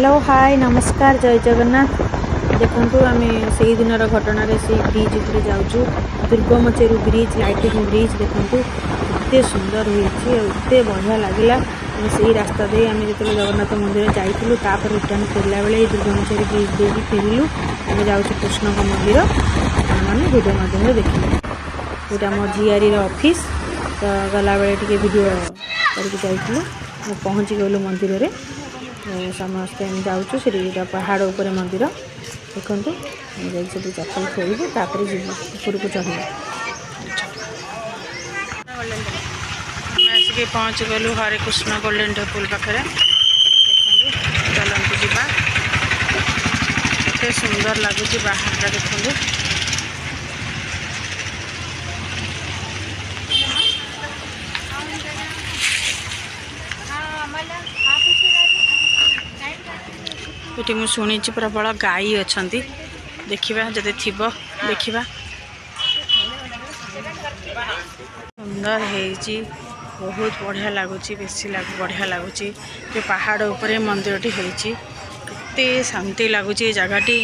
Hello hi नमस्कार जय जगन्नाथ। देखु आम से ही दिन घटना से ब्रिज उपर जाऊँ दुर्गमचेरु ब्रिज लाइटिंग ब्रिज देखु एते सुंदर होते बढ़िया लगला। से रास्ता दे आम जो जगन्नाथ मंदिर जाइलु रिटर्न फेरला बेले दुर्गमचेरु ब्रिज दे फेरिलु। आम जाऊँ कृष्ण मंदिर मैंने भिडियो मध्यम देखिए यहाँ मो झीआरी ऑफिस तो गला बेले टे वीडियो करके पहुँची गलु मंदिर रे। समस्ते जाऊँ से पहाड़ उपर मंदिर देखु जाइए चप्पल खोलू तापर जी ऊपर को चढ़ आसिक पहुँच गलु हरे कृष्ण गोल्डन टेम्पल पाखे देखु चलते जावा एत सुंदर लगुच बाहर देखु। ये मुझे शुणी प्रबल गाई अच्छा देखा जदि थी देखा सुंदर है बहुत बढ़िया लगुच बेसी बढ़िया लगुच पहाड़ उपर मंदिरटी होते शांति लगुच जगहटी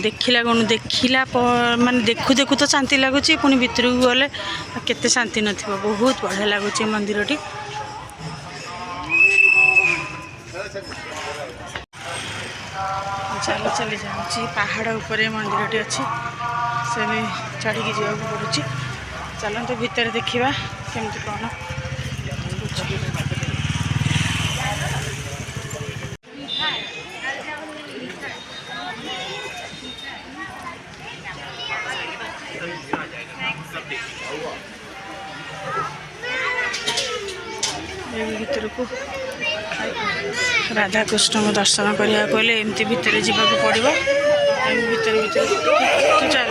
देखला कौन देखला माने देखु देखु तो शांति लगुच पुणी भितर को गले केते शांति न बहुत बढ़िया लगुच मंदिरटी। चली चली जाऊँगी पहाड़ उपर मंदिरटी अच्छी से चढ़ी जावाक पड़ुची। चलते भितर देखा केमती कौन भीतर को राधा कृष्ण को दर्शन करने को एमती भितर जावाक पड़ो भीतर भीतर तू चल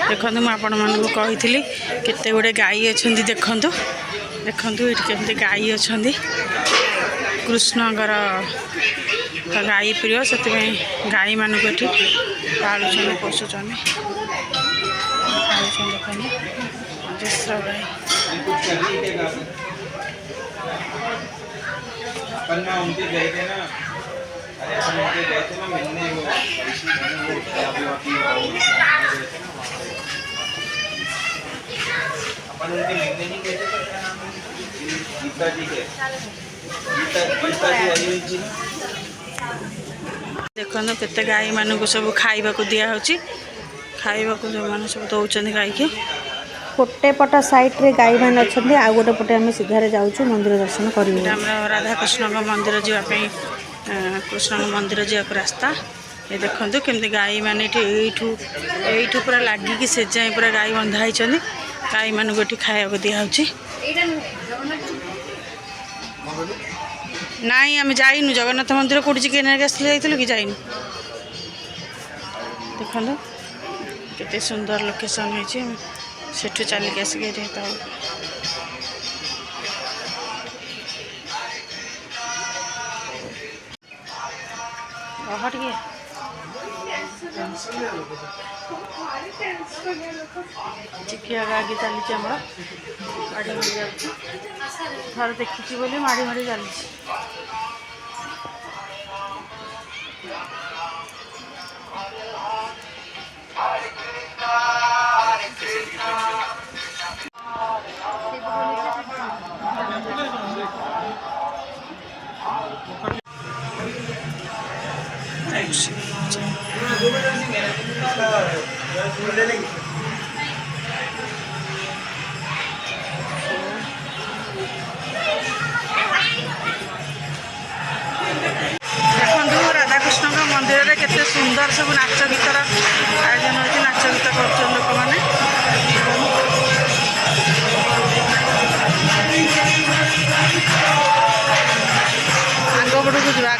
देखो मुझे आपण मानक कही केते गुड़े गाई अच्छा देखु देखु ये केमती गाई अच्छा कृष्णकर गाई प्रिय से गाई मानक ये पालुन पोषुन देखो जसर गाई देखो केते गाई मानक सब खाइबा दिया खाइबा जो मैंने सब दौरान गाई के गोटे पट साइड रे गाई मैंने अच्छा आ गोटे पटे आम सीधारे जाऊँ मंदिर दर्शन कर राधा कृष्ण मंदिर जावाई कृष्ण मंदिर जावाक रास्ता ये देखो केमती गाई मैंने यू पूरा लगिकी से जाए पूरा गाई बंधा गाई मानक ये खाया दिया नाई आम जाइनु जगन्नाथ मंदिर कौटी चिकेन जाइलु कि जाइनु देखो केते सुंदर लोकेशन है सेठू चलिक आसिक चिकिया आगे चली आम माड़ी माड़ी जा देखी बोली माड़ी माड़ी चली राधाकृष्ण मंदिर में केते सुंदर सब नाच गीतर आयोजन होती नाच गीत कर लोक मैंने आग पटक जा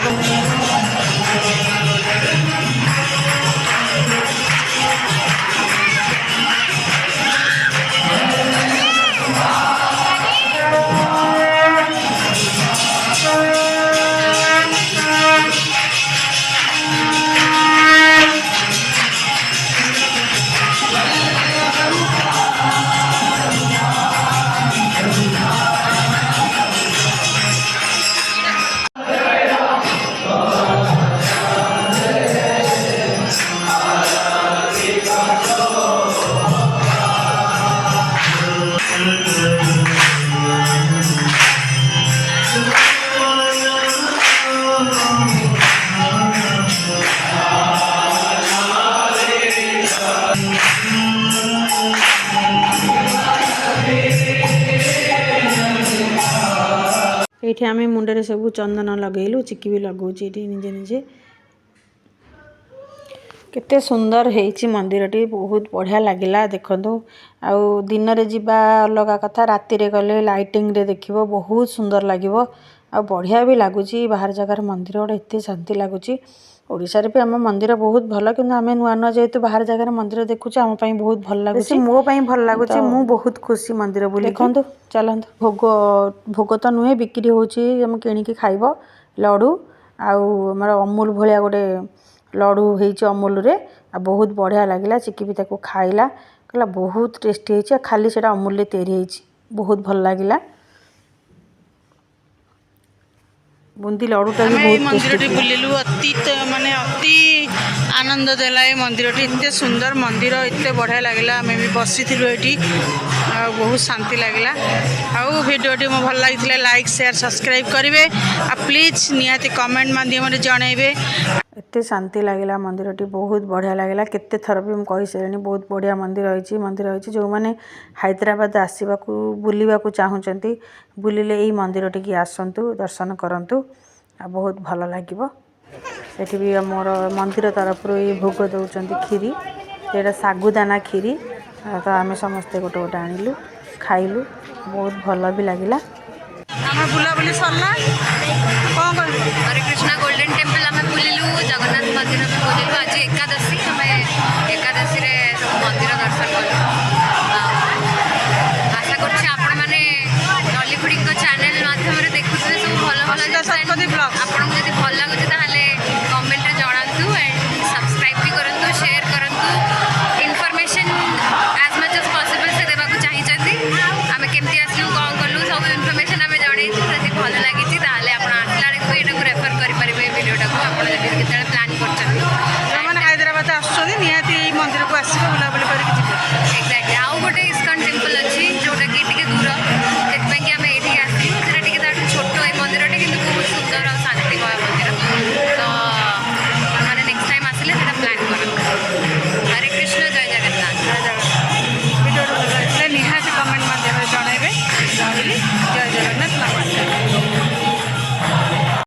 ये आम मुंडे सब चंदन लगेलु चिकी भी लगौची ये निजे निजे केते सुंदर है मंदिरटी बहुत बढ़िया लगिला देखो आउ दिन रे जीवा अलग कथा राति रे गले लाइटिंग रे देखिबो बहुत सुंदर लागिबो आ बढ़िया भी लगुची बाहर जगार मंदिर गोटे एते शांति लगुची ओडिशा रे भी आम मंदिर बहुत भल कि आम नुआ नुआ जेहेतु बाहर जगार मंदिर देखुचे आम बहुत भल लगुची मो भल लगुची मु बहुत खुशी मंदिर बुली देखंतु चलंतु भोग भोग तो नुहे बिक्री होची हम किनिकी खाइबो लड्डू आउ हमर अमूल भलिया गोटे लड्डू होइचे अमूल रे आ बहुत बढ़िया लागिला चिकी भी ताको खाइला कहला बहुत टेस्टी होइचे खाली सेटा अमूल रे तैयारी होइचे बहुत भल लागिला बुंदी लड्डूटा भी बहुत मंदिरटी बुलिलु अति माने अति आनंद देला ए मंदिरटी इतने सुंदर मंदिर इतने बढ़िया लगिला आम भी बसीलु ये बहुत शांति लगिला आउ भिडियोटी मो भल लगी लाइक शेयर सब्सक्राइब करेंगे आ प्लीज निहाती कमेंट माध्यम जनइबे एते शांति लगिला मंदिरटी बहुत बढ़िया लगिला केते थर भी कहि सारे बहुत बढ़िया मंदिर रही जो मैंने हैदराबाद आसवाक बुलवाक चाहूँगी बुलिले यही मंदिर टी आसतु दर्शन करंतु आ बहुत भल लगिबो एठी भी मोर मंदिर तरफ ये भोग दौरान खीरी ये सागुदाना खीरी तो आम समस्ते गोटे गोटे आणिलु खाइलु बहुत भल भी लगिला बुलाबुली सरला कौन हरे कृष्णा गोल्डन टेम्पल आम बुलिलु जगन्नाथ मंदिर भी बुलिलु आज एकादशी आम एकादशी रे सब मंदिर दर्शन कलु आशा करछि आपण माने टॉलीवुड को चैनल माध्यम रे देखुथे सब भल भल आपन को यदि भल लागुछि ताहाले कमेंट रे जणांतु एंड सब्सक्राइब भी करंतु शेयर करंतु information as much as possible से देबा को चाहि छथि आम केमती आसलु कोन कलु सब इन्फॉर्मेशन आम जणैछु जदि भल लागिछि ताहाले आपण आसला रे एटा को रेफर करि परिबे वीडियोटा को आपण जदि केते प्लान करछन जो हैदराबाद आसुछन निहाती एई मंदिर को आसीबे बुलाबुली करके जिबे एक्जाक्टली आउ गोटे इस्कन टेम्पल अच्छी जोटा कि टिके दूर से कि आम ये आसलु से टिके ताठू छोट ए मंदिर टी कि बहुत सुंदर और शांतिमय मंदिर तो मैंने नेक्स्ट टाइम आसिले प्लान कर हरे कृष्ण जय जगन्नाथ वीडियो निहाती कमेंट माध्यम जनइबे जय जगन्नाथ।